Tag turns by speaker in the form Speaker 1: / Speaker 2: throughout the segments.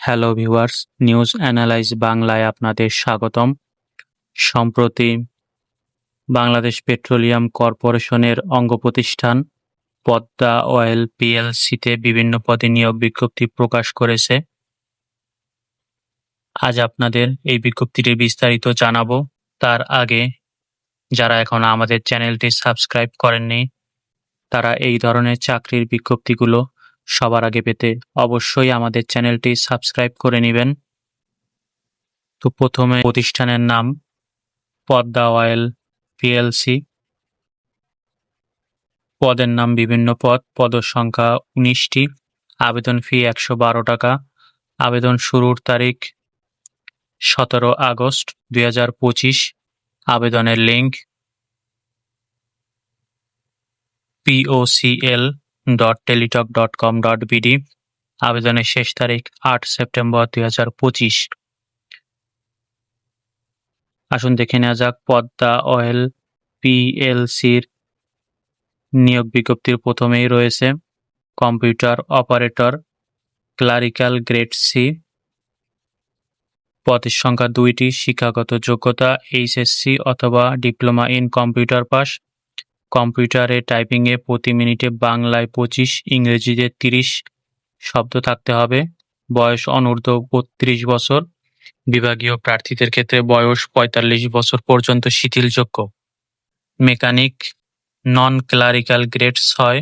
Speaker 1: Hello viewers, news analyse বাংলায় আপনাদের স্বাগতম। সম্প্রতি বাংলাদেশ পেট্রোলিয়াম কর্পোরেশনের অঙ্গপ্রতিষ্ঠান পদ্মা অয়েল পিএলসিতে বিভিন্ন পদে নিয়োগ বিজ্ঞপ্তি প্রকাশ করেছে। আজ আপনাদের এই বিজ্ঞপ্তিটি বিস্তারিত জানাবো। তার আগে যারা এখনো আমাদের চ্যানেলটি সাবস্ক্রাইব করেননি, তারা এই ধরনের চাকরির বিজ্ঞপ্তিগুলো সবার আগে পেতে অবশ্যই আমাদের চ্যানেলটি সাবস্ক্রাইব করে নেবেন। তো প্রথমে প্রতিষ্ঠানের নাম পদ্মা অয়েল পিএলসি। পদের নাম বিভিন্ন পদ, পদসংখ্যা ১৯টি, আবেদন ফি ১১২ টাকা। আবেদন শুরুর তারিখ ১৭ আগস্ট ২০২৫। আবেদনের লিঙ্ক pocl.teletalk.com.bd। আবেদনের শেষ তারিখ ৮ সেপ্টেম্বর ২০২৫। আসুন দেখে নেওয়া যাক পদ্মা অয়েল পিএলসির নিয়োগ বিজ্ঞপ্তির প্রথমেই রয়েছে computer operator, clerical grade C. পদের সংখ্যা ২টি। শিক্ষাগত যোগ্যতা এইচএসসি অথবা ডিপ্লোমা ইন কম্পিউটার পাস। কম্পিউটারে টাইপিংয়ে প্রতি মিনিটে বাংলায় ২৫, ইংরেজিতে ৩০ শব্দ থাকতে হবে। বয়স অনূর্ধ্ব ৩২ বছর। বিভাগীয় প্রার্থীদের ক্ষেত্রে বয়স ৪৫ বছর পর্যন্ত শিথিলযোগ্য। মেকানিক নন ক্লারিক্যাল গ্রেড ৬।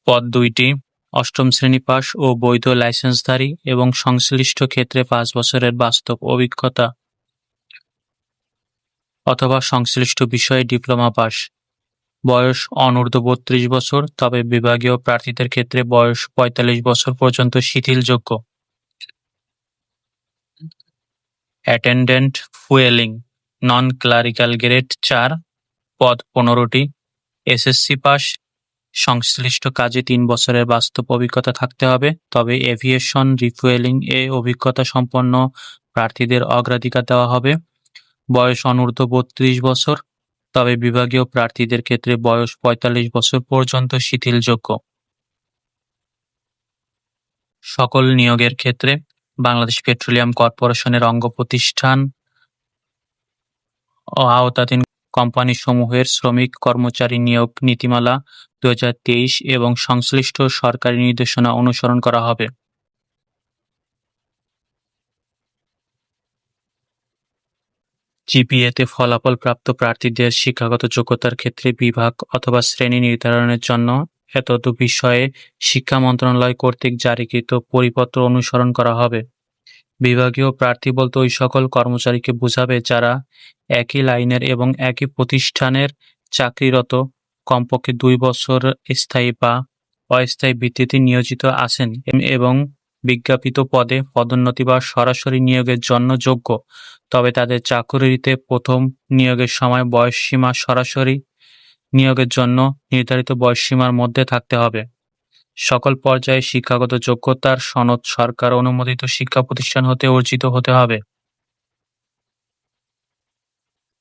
Speaker 1: পদ ২টি। অষ্টম শ্রেণী পাস ও বৈধ লাইসেন্সধারী এবং সংশ্লিষ্ট ক্ষেত্রে ৫ বছরের বাস্তব অভিজ্ঞতা অথবা সংশ্লিষ্ট বিষয়ে ডিপ্লোমা পাস। বয়স অনূর্ধ্ব ৩২ বছর, তবে বিভাগীয় প্রার্থীদের ক্ষেত্রে বয়স ৪৫ বছর পর্যন্ত শিথিলযোগ্য। অ্যাটেন্ডেন্ট ফুয়েলিং নন ক্লারিক্যাল গ্রেড ৪। পদ ১৫টি। SSC pass. সংশ্লিষ্ট কাজে ৩ বছরের বাস্তব অভিজ্ঞতা থাকতে হবে, তবে এভিয়েশন রিফুয়েলিং এ অভিজ্ঞতা সম্পন্ন প্রার্থীদের অগ্রাধিকার দেওয়া হবে। বয়স অনূর্ধ্ব ৩২ বছর, তবে বিভাগীয় প্রার্থীদের ক্ষেত্রে বয়স ৪৫ বছর পর্যন্ত শিথিলযোগ্য। সকল নিয়োগের ক্ষেত্রে বাংলাদেশ পেট্রোলিয়াম কর্পোরেশনের অঙ্গপ্রতিষ্ঠান ও আওতাধীন কোম্পানিসমূহের শ্রমিক কর্মচারী নিয়োগ নীতিমালা ২০২৩ এবং সংশ্লিষ্ট সরকারি নির্দেশনা অনুসরণ করা হবে। জিপিএতে ফলাফলপ্রাপ্ত প্রার্থীদের শিক্ষাগত যোগ্যতার ক্ষেত্রে বিভাগ অথবা শ্রেণী নির্ধারণের জন্য এতদ বিষয়ে শিক্ষা মন্ত্রণালয় কর্তৃক জারিকৃত পরিপত্র অনুসরণ করা হবে। বিভাগীয় প্রার্থী বলতে ওই সকল কর্মচারীকে বোঝাবে যারা একই লাইনের এবং একই প্রতিষ্ঠানের চাকরিরত কমপক্ষে ২ বছর স্থায়ী বা অস্থায়ী ভিত্তিতে নিয়োজিত আছেন এবং বিজ্ঞাপিত পদে পদোন্নতি বা সরাসরি নিয়োগের জন্য যোগ্য, তবে তাদের চাকুরিতে প্রথম নিয়োগের সময় বয়সসীমা সরাসরি নিয়োগের জন্য নির্ধারিত বয়সসীমার মধ্যে থাকতে হবে। সকল পর্যায়ে শিক্ষাগত যোগ্যতার সনদ সরকার অনুমোদিত শিক্ষা প্রতিষ্ঠান হতে অর্জিত হতে হবে।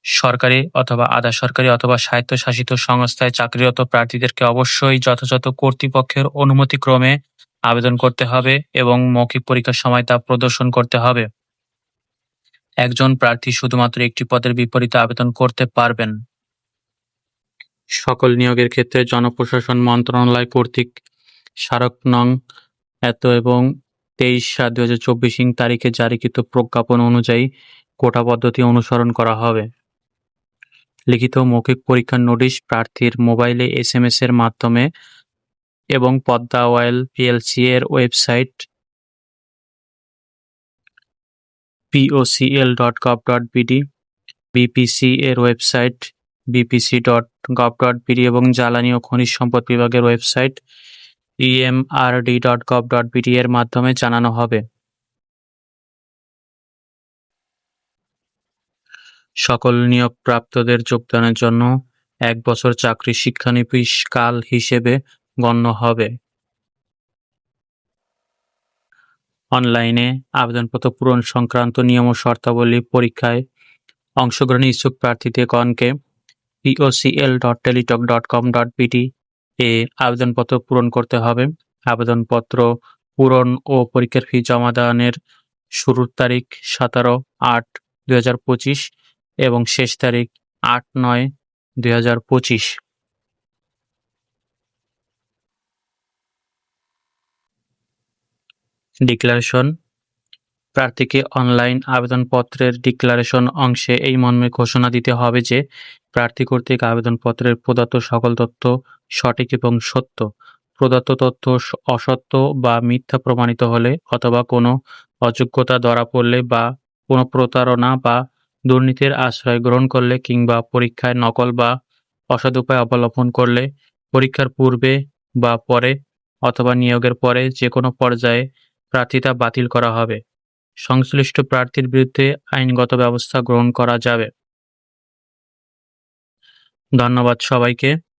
Speaker 1: সরকারি অথবা আধা সরকারি অথবা স্বায়ত্তশাসিত সংস্থায় চাকরিরত প্রার্থীদেরকে অবশ্যই যথাযথ কর্তৃপক্ষের অনুমতিক্রমে আবেদন করতে হবে এবং মৌখিক পরীক্ষার সময় তা প্রদর্শন করতে হবে। একজন প্রার্থী শুধুমাত্র একটি পদের বিপরীতে আবেদন করতে পারবেন। সকল নিয়োগের ক্ষেত্রে জনপ্রশাসন মন্ত্রণালয় কর্তৃক স্মারক নং এত এবং ২৩/৭/২০২৪ তারিখে জারিকৃত প্রজ্ঞাপন অনুযায়ী কোটা পদ্ধতি অনুসরণ করা হবে। লিখিত মৌখিক পরীক্ষার নোটিশ প্রার্থীর মোবাইলে SMS এর মাধ্যমে এবং পদ্মা অয়েল পিএলসি এর ওয়েবসাইট pocl.gov.bd, বিপিসি এর ওয়েবসাইট bpc.gov.bd এবং জ্বালানি ও খনিজ সম্পদ বিভাগের ওয়েবসাইট emrd.gov.bd এর মাধ্যমে জানানো হবে। সকল নিয়োগপ্রাপ্তদের যোগদানের জন্য ১ বছর চাকরি শিক্ষানবিশ কাল হিসেবে গণ্য হবে। অনলাইনে আবেদনপত্র পূরণ সংক্রান্ত নিয়ম ও শর্তাবলী পরীক্ষায় অংশগ্রহণে ইচ্ছুক প্রার্থীগণকে pocl.teletalk.com.bd এ আবেদনপত্র পূরণ করতে হবে। আবেদনপত্র পূরণ ও পরীক্ষার ফি জমা দানের শুরুর তারিখ 17/8/2025 এবং শেষ তারিখ 8/9/2025। ডিক্লারেশন। প্রার্থীকে অনলাইন আবেদনপত্রের ডিক্লারেশন অংশে এই মর্মে ঘোষণা দিতে হবে যে, প্রার্থী কর্তৃক আবেদনপত্রের প্রদত্ত সকল তথ্য সঠিক এবং সত্য। প্রদত্ত তথ্য অসত্য বা মিথ্যা প্রমাণিত হলে অথবা কোনো অযোগ্যতা ধরা পড়লে বা কোনো প্রতারণা বা দুর্নীতির আশ্রয় গ্রহণ করলে কিংবা পরীক্ষায় নকল বা অসদুপায় অবলম্বন করলে পরীক্ষার পূর্বে বা পরে অথবা নিয়োগের পরে যেকোনো পর্যায়ে প্রার্থিতা বাতিল করা হবে। সংশ্লিষ্ট প্রার্থীর বিরুদ্ধে আইনগত ব্যবস্থা গ্রহণ করা যাবে। ধন্যবাদ সবাইকে।